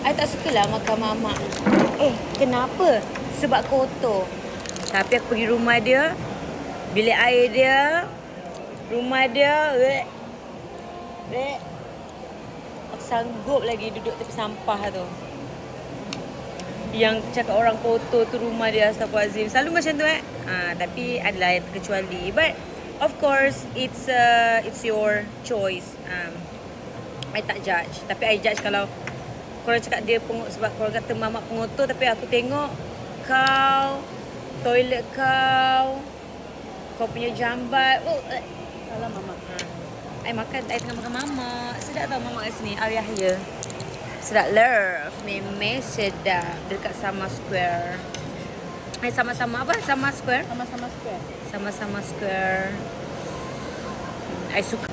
I tak sukalah makan mamak. Kenapa? Sebab kotor. Tapi aku pergi rumah dia, bilik air dia, rumah dia, aku sanggup lagi duduk tepi sampah tu. Yang cakap orang kotor tu rumah dia, astagfirullahalazim. Selalu macam tu tapi adalah yang terkecuali. But of course it's your choice. I tak judge. Tapi I judge kalau korang cakap dia sebab korang kata mamak pengotor. Tapi aku tengok kau, toilet kau punya jambat. Salah mamak. I tengah makan mamak. Sedap tau mamak kat sini. Al Yahya. Sedap love. Memang sedap. Dekat Sama Square. Sama-sama apa? Sama Square? Sama-sama square. Sama-sama Square. I suka.